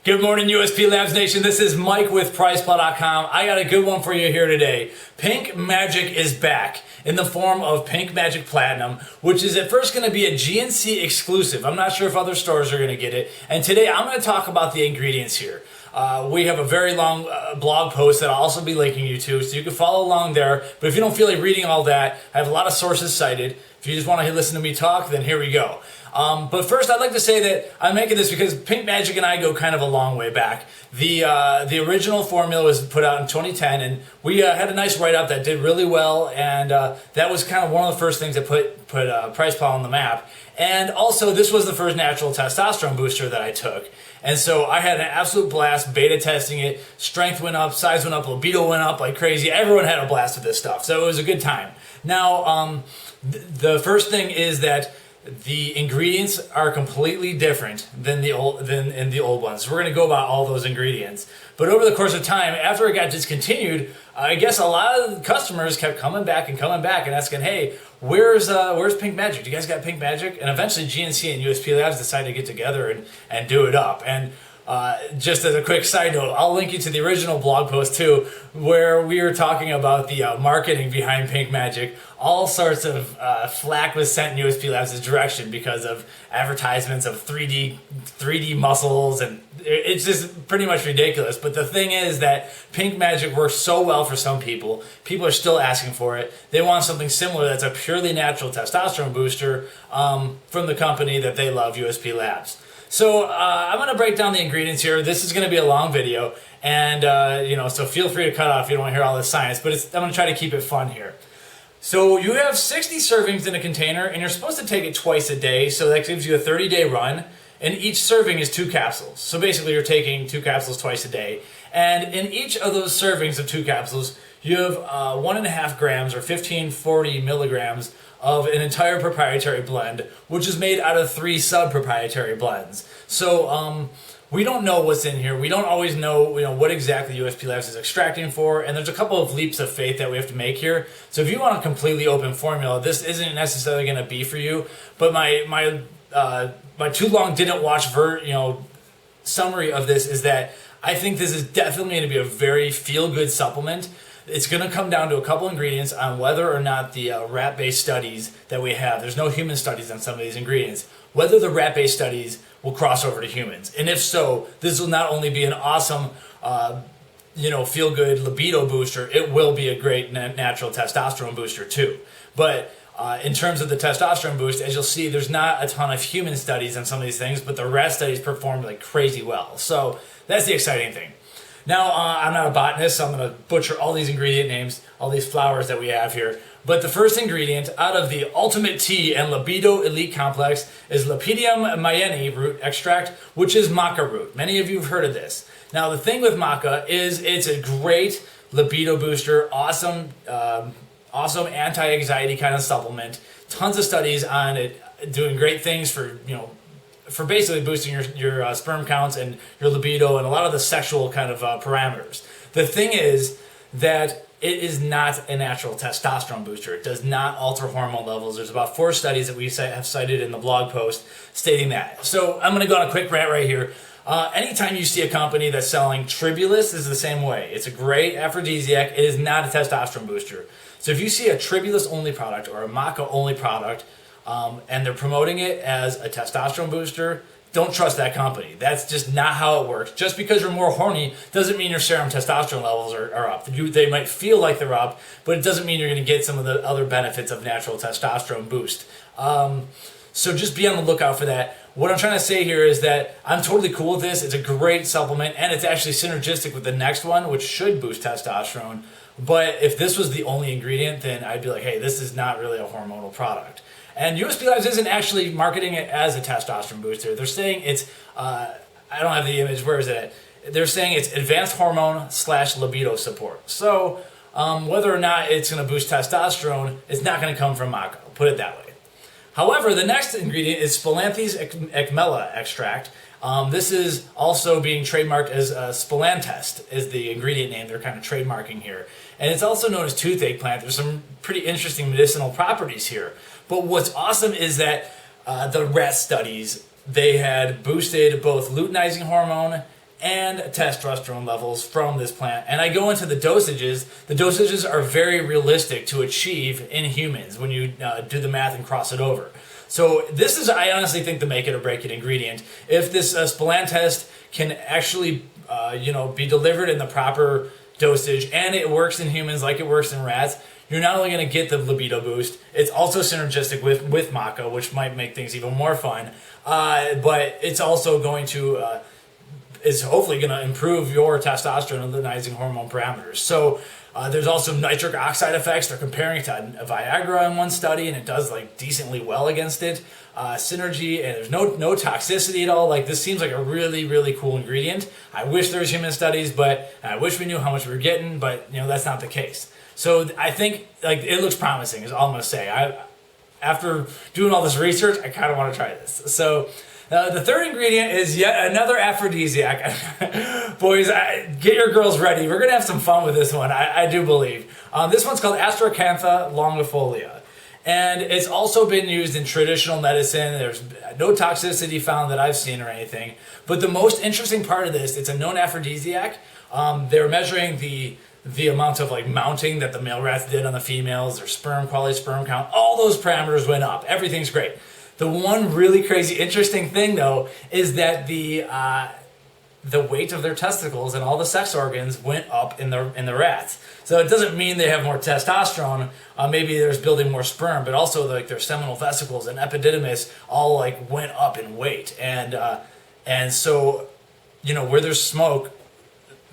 Good morning, USPLabs Nation. This is Mike with PricePlaw.com. I got a good one for you here today. Pink Magic is back in the form of Pink Magic Platinum, which is at first going to be a GNC exclusive. I'm not sure if other stores are going to get it. And today I'm going to talk about the ingredients here. We have a very long blog post that I'll also be linking you to, so you can follow along there. But if you don't feel like reading all that, I have a lot of sources cited. If you just want to listen to me talk, then here we go. But first, I'd like to say that I'm making this because Pink Magic and I go kind of a long way back. The original formula was put out in 2010, and we had a nice write-up that did really well, and that was kind of one of the first things that put PricePlaw on the map. And also, this was the first natural testosterone booster that I took. And so I had an absolute blast beta testing it. Strength went up, size went up, libido went up like crazy. Everyone had a blast with this stuff, so it was a good time. Now, the first thing is that the ingredients are completely different than in the old ones. So we're going to go about all those ingredients. But over the course of time, after it got discontinued, I guess a lot of customers kept coming back and asking, "Hey, where's Pink Magic? Do you guys got Pink Magic?" And eventually, GNC and USPLabs decided to get together and do it up. And just as a quick side note, I'll link you to the original blog post too, where we were talking about the marketing behind Pink Magic. All sorts of flack was sent in USPLabs' direction because of advertisements of 3D muscles, and it's just pretty much ridiculous. But the thing is that Pink Magic works so well for some people. People are still asking for it. They want something similar that's a purely natural testosterone booster from the company that they love, USPLabs. So I'm going to break down the ingredients here. This is going to be a long video, and so feel free to cut off if you don't want to hear all this science, but I'm going to try to keep it fun here. So you have 60 servings in a container, and you're supposed to take it twice a day, so that gives you a 30-day run, and each serving is 2 capsules. So basically you're taking 2 capsules twice a day, and in each of those servings of 2 capsules, you have 1.5 grams or 1540 milligrams of an entire proprietary blend, which is made out of 3 sub-proprietary blends. So we don't know what's in here. We don't always know, what exactly USPLabs is extracting for, and there's a couple of leaps of faith that we have to make here. So if you want a completely open formula, this isn't necessarily going to be for you. But my too long didn't watch summary of this is that I think this is definitely going to be a very feel-good supplement. It's going to come down to a couple ingredients on whether or not the rat-based studies that we have, there's no human studies on some of these ingredients, whether the rat-based studies will cross over to humans. And if so, this will not only be an awesome, feel-good libido booster, it will be a great natural testosterone booster too. But in terms of the testosterone boost, as you'll see, there's not a ton of human studies on some of these things, but the rat studies performed like crazy well. So that's the exciting thing. Now, I'm not a botanist, so I'm going to butcher all these ingredient names, all these flowers that we have here. But the first ingredient out of the Ultimate Tea and Libido Elite Complex is Lepidium mayeni root extract, which is Maca Root. Many of you have heard of this. Now, the thing with Maca is it's a great libido booster, awesome anti-anxiety kind of supplement. Tons of studies on it doing great things for basically boosting your sperm counts and your libido and a lot of the sexual kind of parameters. The thing is that it is not a natural testosterone booster. It does not alter hormone levels. There's about 4 studies that we have cited in the blog post stating that. So I'm going to go on a quick rant right here. Anytime you see a company that's selling Tribulus, is the same way. It's a great aphrodisiac. It is not a testosterone booster. So if you see a Tribulus only product or a Maca only product, and they're promoting it as a testosterone booster, don't trust that company. That's just not how it works. Just because you're more horny doesn't mean your serum testosterone levels are up. They might feel like they're up, but it doesn't mean you're going to get some of the other benefits of natural testosterone boost. So just be on the lookout for that. What I'm trying to say here is that I'm totally cool with this. It's a great supplement, and it's actually synergistic with the next one, which should boost testosterone. But if this was the only ingredient, then I'd be like, hey, this is not really a hormonal product. And USPLabs isn't actually marketing it as a testosterone booster. They're saying it's, I don't have the image, where is it at? They're saying it's advanced hormone / libido support. So whether or not it's going to boost testosterone, it's not going to come from Maca, I'll put it that way. However, the next ingredient is Spilanthes ecmella extract. This is also being trademarked as Spilanthes is the ingredient name they're kind of trademarking here. And it's also known as toothache plant. There's some pretty interesting medicinal properties here. But what's awesome is that the rat studies, they had boosted both luteinizing hormone and testosterone levels from this plant. And I go into the dosages. The dosages are very realistic to achieve in humans when you do the math and cross it over. So this is, I honestly think, the make it or break it ingredient. If this Spilanthes can actually, be delivered in the proper dosage and it works in humans like it works in rats, you're not only going to get the libido boost, it's also synergistic with maca, which might make things even more fun, but it's also going to, is hopefully going to improve your testosterone-lionizing hormone parameters. So there's also nitric oxide effects. They're comparing it to Viagra in one study, and it does like decently well against it. Synergy, and there's no toxicity at all. Like, this seems like a really, really cool ingredient. I wish there was human studies, but I wish we knew how much we were getting, but that's not the case. So I think it looks promising is all I'm gonna say. After doing all this research, I kind of want to try this. So the third ingredient is yet another aphrodisiac. Boys, get your girls ready. We're gonna have some fun with this one. I do believe. This one's called Astro Longifolia. And it's also been used in traditional medicine. There's no toxicity found that I've seen or anything. But the most interesting part of this, it's a known aphrodisiac. They're measuring the amount of mounting that the male rats did on the females, their sperm quality, sperm count, all those parameters went up. Everything's great. The one really crazy interesting thing though is that the weight of their testicles and all the sex organs went up in the rats. So it doesn't mean they have more testosterone. Maybe there's building more sperm, but also their seminal vesicles and epididymis all went up in weight. And so where there's smoke,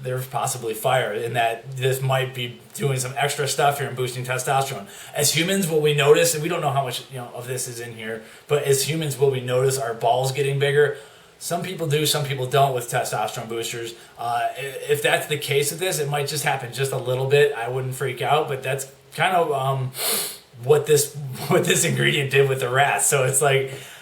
there's possibly fire, in that this might be doing some extra stuff here and boosting testosterone. As humans, will we notice, and we don't know how much of this is in here, but as humans, will we notice our balls getting bigger? Some people do, some people don't with testosterone boosters. If that's the case with this, it might just happen just a little bit. I wouldn't freak out, but that's kind of what this ingredient did with the rats. So it's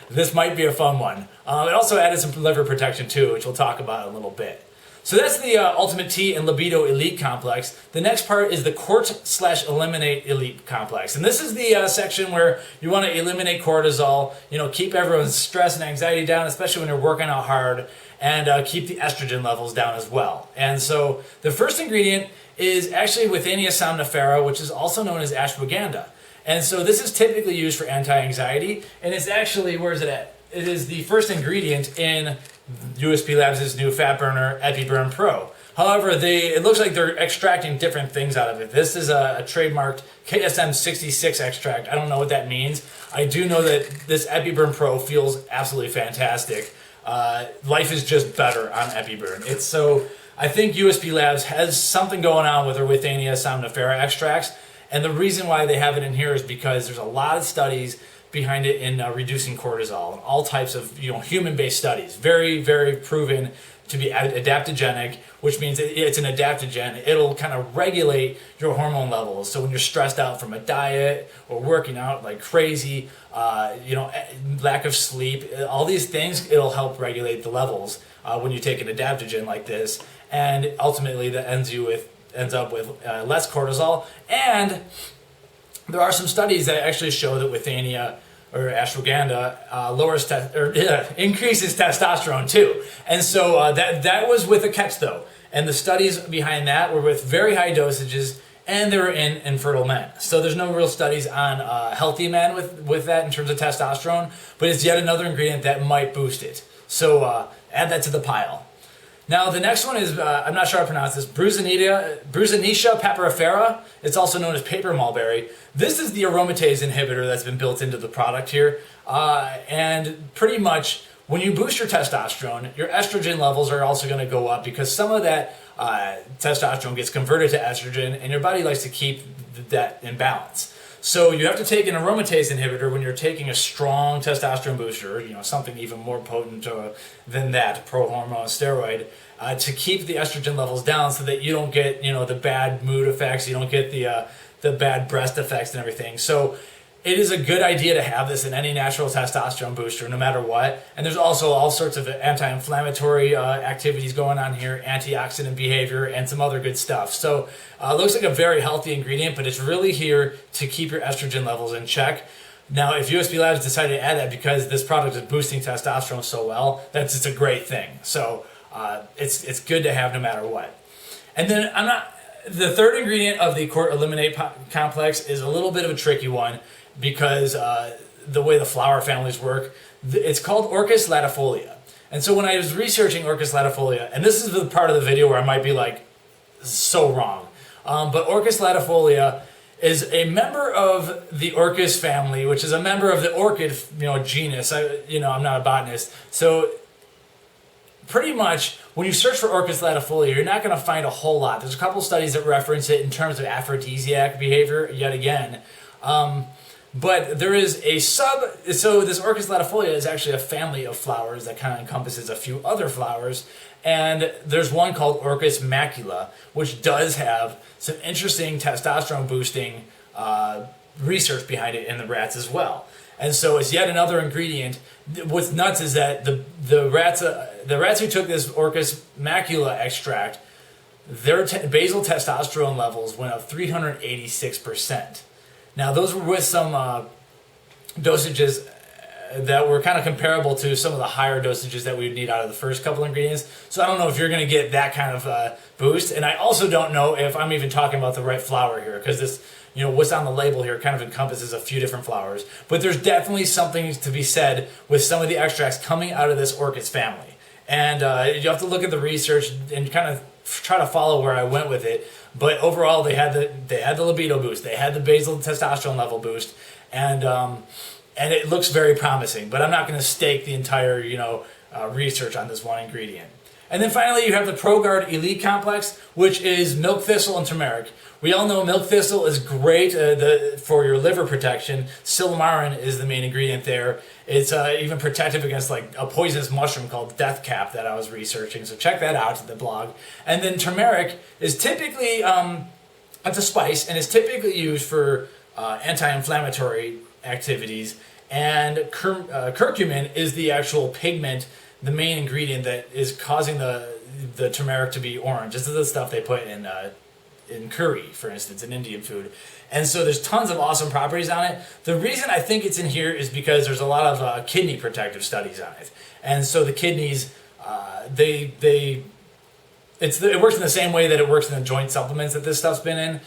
this might be a fun one. It also added some liver protection too, which we'll talk about in a little bit. So that's the Ultimate T and Libido Elite Complex. The next part is the Cort/Eliminate Elite Complex. And this is the section where you want to eliminate cortisol, keep everyone's stress and anxiety down, especially when you're working out hard, and keep the estrogen levels down as well. And so the first ingredient is actually Withania somnifera, which is also known as Ashwagandha. And so this is typically used for anti-anxiety, and it's actually, where is it at? It is the first ingredient in USPLabs' new fat burner, EpiBurn Pro. However, it looks like they're extracting different things out of it. This is a trademarked KSM 66 extract. I don't know what that means. I do know that this EpiBurn Pro feels absolutely fantastic. Life is just better on EpiBurn. I think USPLabs has something going on with their Withania somnifera extracts, and the reason why they have it in here is because there's a lot of studies behind it in reducing cortisol, and all types of human-based studies, very, very proven to be adaptogenic, which means it's an adaptogen. It'll kind of regulate your hormone levels. So when you're stressed out from a diet or working out like crazy, lack of sleep, all these things, it'll help regulate the levels when you take an adaptogen like this, and ultimately that ends up with less cortisol. And there are some studies that actually show that Withania or ashwagandha increases testosterone too. And so that was with a catch though. And the studies behind that were with very high dosages, and they were in infertile men. So there's no real studies on healthy men with that in terms of testosterone, but it's yet another ingredient that might boost it. So add that to the pile. Now the next one is, I'm not sure how to pronounce this, Brusinetia papyrifera. It's also known as paper mulberry. This is the aromatase inhibitor that's been built into the product here. And pretty much when you boost your testosterone, your estrogen levels are also going to go up, because some of that testosterone gets converted to estrogen, and your body likes to keep that in balance. So you have to take an aromatase inhibitor when you're taking a strong testosterone booster, something even more potent than that, pro-hormone steroid, to keep the estrogen levels down so that you don't get, the bad mood effects, you don't get the bad breast effects and everything. So it is a good idea to have this in any natural testosterone booster, no matter what. And there's also all sorts of anti-inflammatory activities going on here, antioxidant behavior, and some other good stuff. So it looks like a very healthy ingredient, but it's really here to keep your estrogen levels in check. Now, if USPLabs decided to add that because this product is boosting testosterone so well, it's a great thing. So it's good to have no matter what. And then the third ingredient of the Court Eliminate complex is a little bit of a tricky one because the way the flower families work, it's called Orcas Latifolia. And so when I was researching Orcas Latifolia, and this is the part of the video where I might be like so wrong, but Orcas Latifolia is a member of the Orcas family, which is a member of the orchid, genus. I'm not a botanist, so pretty much when you search for Orcas Latifolia, you're not going to find a whole lot. There's a couple studies that reference it in terms of aphrodisiac behavior, yet again. But there is so this Orcas Latifolia is actually a family of flowers that kind of encompasses a few other flowers. And there's one called Orcas macula, which does have some interesting testosterone boosting research behind it in the rats as well. And so it's yet another ingredient. What's nuts is that the rats who took this Orcas macula extract, their basal testosterone levels went up 386%. Now those were with some dosages that were kind of comparable to some of the higher dosages that we would need out of the first couple ingredients. So I don't know if you're going to get that kind of boost. And I also don't know if I'm even talking about the right flower here, because this, what's on the label here kind of encompasses a few different flowers. But there's definitely something to be said with some of the extracts coming out of this Orcas family. And you have to look at the research and kind of try to follow where I went with it. But overall, they had the libido boost, they had the basal testosterone level boost, and it looks very promising. But I'm not going to stake the entire research on this one ingredient. And then finally, you have the Proguard Elite Complex, which is milk thistle and turmeric. We all know milk thistle is great for your liver protection. Silymarin is the main ingredient there. It's even protective against like a poisonous mushroom called death cap that I was researching. So check that out at the blog. And then turmeric is typically, it's a spice, and it's typically used for anti-inflammatory activities. And curcumin is the actual pigment, the main ingredient that is causing the turmeric to be orange. This is the stuff they put in curry, for instance, in Indian food. And so there's tons of awesome properties on it. The reason I think it's in here is because there's a lot of kidney protective studies on it. And so the kidneys, it works in the same way that it works in the joint supplements that this stuff's been in,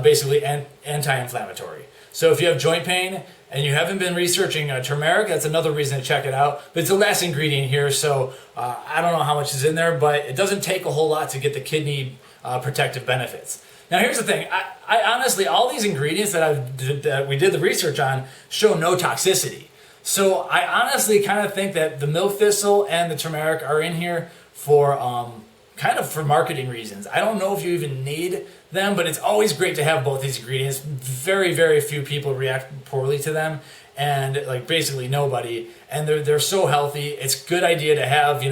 basically anti-inflammatory. So if you have joint pain and you haven't been researching turmeric, that's another reason to check it out. But it's the last ingredient here, so I don't know how much is in there, but it doesn't take a whole lot to get the kidney protective benefits. Now here's the thing, I honestly, all these ingredients that we did the research on show no toxicity. So I honestly kind of think that the milk thistle and the turmeric are in here for kind of for marketing reasons. I don't know if you even need them, but it's always great to have both these ingredients. Very, very few people react poorly to them, and like basically nobody. And they're so healthy. It's a good idea to have,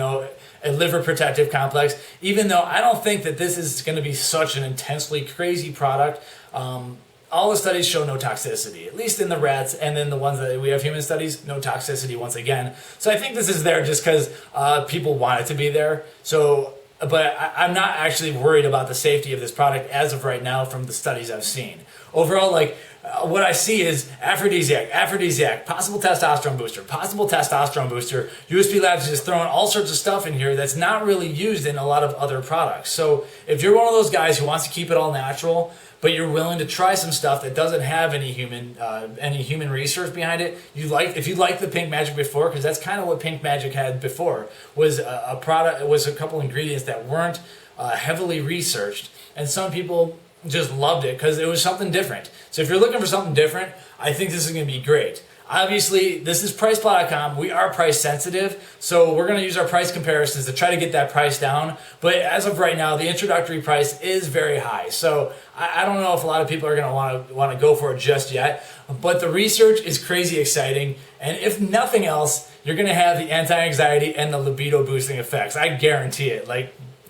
a liver protective complex, even though I don't think that this is going to be such an intensely crazy product. All the studies show no toxicity, at least in the rats, and then the ones that we have human studies, no toxicity once again. So I think this is there just because people want it to be there. So, but I'm not actually worried about the safety of this product as of right now from the studies I've seen. Overall, what I see is aphrodisiac, possible testosterone booster. USPLabs is just throwing all sorts of stuff in here that's not really used in a lot of other products. So if you're one of those guys who wants to keep it all natural, but you're willing to try some stuff that doesn't have any human research behind it, if you liked the Pink Magic before, because that's kind of what Pink Magic had before, was a couple ingredients that weren't heavily researched, and some people just loved it because it was something different. So if you're looking for something different, I think this is going to be great. Obviously, this is PricePlot.com. We are price sensitive, so we're going to use our price comparisons to try to get that price down. But as of right now, the introductory price is very high. So I don't know if a lot of people are going to want to go for it just yet. But the research is crazy exciting. And if nothing else, you're going to have the anti-anxiety and the libido boosting effects. I guarantee it.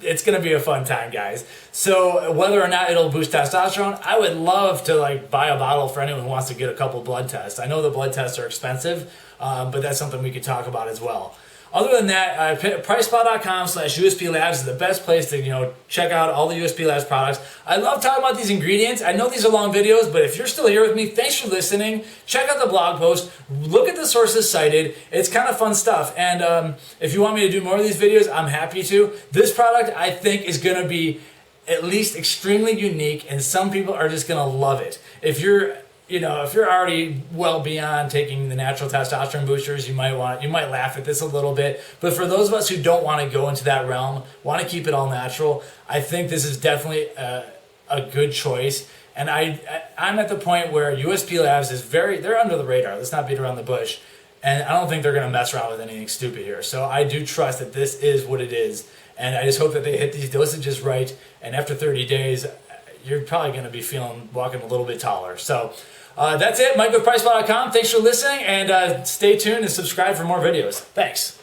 It's going to be a fun time, guys. So whether or not it'll boost testosterone, I would love to buy a bottle for anyone who wants to get a couple blood tests. I know the blood tests are expensive, but that's something we could talk about as well. Other than that, PriceSpot.com/USPLabs is the best place to check out all the USPLabs products. I love talking about these ingredients. I know these are long videos, but if you're still here with me, thanks for listening. Check out the blog post. Look at the sources cited. It's kind of fun stuff. And if you want me to do more of these videos, I'm happy to. This product, I think, is going to be at least extremely unique, and some people are just going to love it. If you're already well beyond taking the natural testosterone boosters, you might laugh at this a little bit. But for those of us who don't want to go into that realm, want to keep it all natural, I think this is definitely a good choice. And I'm at the point where USPLabs is they're under the radar. Let's not beat around the bush. And I don't think they're going to mess around with anything stupid here. So I do trust that this is what it is. And I just hope that they hit these dosages right. And after 30 days, you're probably going to be walking a little bit taller. So that's it. Mike with PriceSpot.com. Thanks for listening, and stay tuned and subscribe for more videos. Thanks.